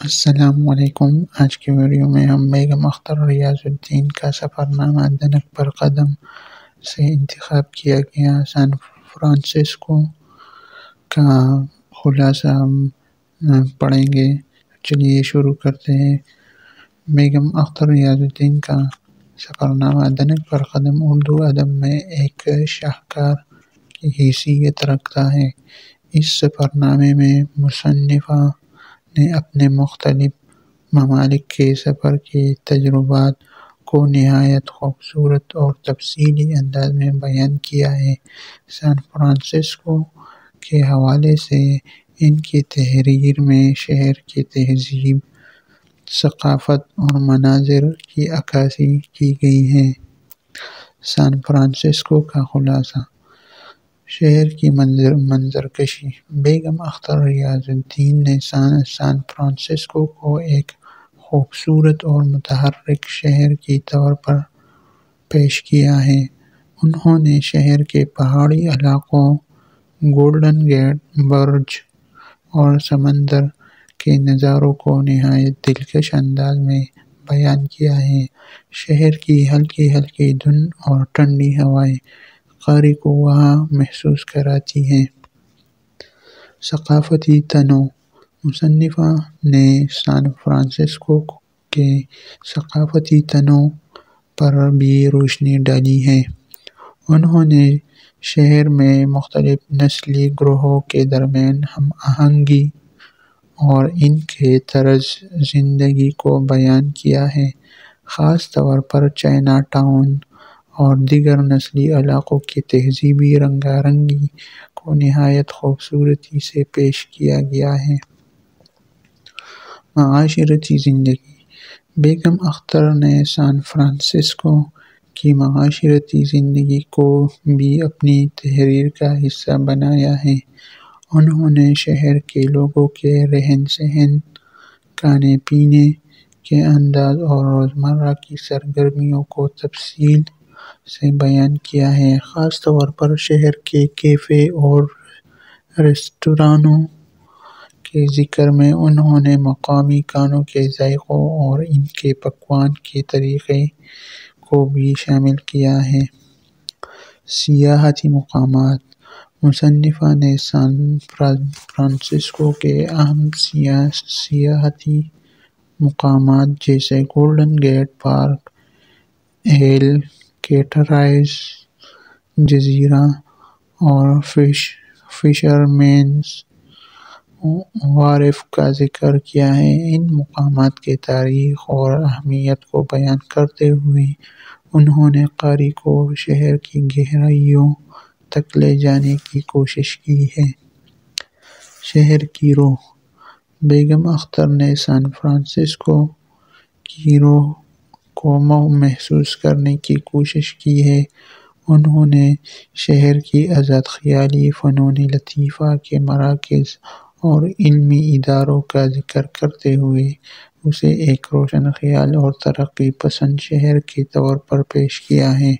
السلام علیکم۔ آج کی ویڈیو میں ہم بیگم اختر ریاض الدین کا سفرنامہ دنک بر قدم سے انتخاب کیا گیا سان فرانسسکو کا خلاصہ پڑھیں گے۔ چلیے شروع کرتے ہیں۔ بیگم اختر ریاض الدین کا سفرنامہ دنک بر قدم اردو ادب میں ایک شاہکار کی حیثیت رکھتا ہے۔ اس سفرنامے میں مصنفہ نے اپنے مختلف ممالک کے سفر کے تجربات کو نہایت خوبصورت اور تفصیلی انداز میں بیان کیا ہے۔ سان فرانسسکو کے حوالے سے ان کی تحریر میں شہر کی تہذیب، ثقافت اور مناظر کی عکاسی کی گئی ہے۔ سان فرانسسکو کا خلاصہ: شہر کی منظرکشی۔ بیگم اختر ریاض الدین نے سان فرانسسکو کو ایک خوبصورت اور متحرک شہر کے طور پر پیش کیا ہے۔ انہوں نے شہر کے پہاڑی علاقوں، گولڈن گیٹ برج اور سمندر کے نظاروں کو نہایت دلکش انداز میں بیان کیا ہے۔ شہر کی ہلکی ہلکی دھند اور ٹھنڈی ہوائیں قاری کو وہاں محسوس کراتی ہیں۔ ثقافتی تنوع۔ مصنفہ نے سان فرانسسکو کے ثقافتی تنوع پر بھی روشنی ڈالی ہے۔ انہوں نے شہر میں مختلف نسلی گروہوں کے درمیان ہم آہنگی اور ان کے طرز زندگی کو بیان کیا ہے، خاص طور پر چائنا ٹاؤن اور دیگر نسلی علاقوں کی تہذیبی رنگا رنگی کو نہایت خوبصورتی سے پیش کیا گیا ہے۔ معاشرتی زندگی۔ بیگم اختر نے سان فرانسسکو کی معاشرتی زندگی کو بھی اپنی تحریر کا حصہ بنایا ہے۔ انہوں نے شہر کے لوگوں کے رہن سہن، کھانے پینے کے انداز اور روزمرہ کی سرگرمیوں کو تفصیل سے بیان کیا ہے۔ خاص طور پر شہر کے کیفے اور ریستورانوں کے ذکر میں انہوں نے مقامی کھانوں کے ذائقوں اور ان کے پکوان کے طریقے کو بھی شامل کیا ہے۔ سیاحتی مقامات۔ مصنفہ نے سان فرانسسکو کے اہم سیاحتی مقامات جیسے گولڈن گیٹ پارک، ایل کیٹرائز جزیرہ اور فشرمینز وارف کا ذکر کیا ہے۔ ان مقامات کی تاریخ اور اہمیت کو بیان کرتے ہوئے انہوں نے قاری کو شہر کی گہرائیوں تک لے جانے کی کوشش کی ہے۔ شہر کی روح۔ بیگم اختر نے سان فرانسسکو کی روح کو محسوس کرنے کی کوشش کی ہے۔ انہوں نے شہر کی آزاد خیالی، فنون لطیفہ کے مراکز اور علمی اداروں کا ذکر کرتے ہوئے اسے ایک روشن خیال اور ترقی پسند شہر کے طور پر پیش کیا ہے۔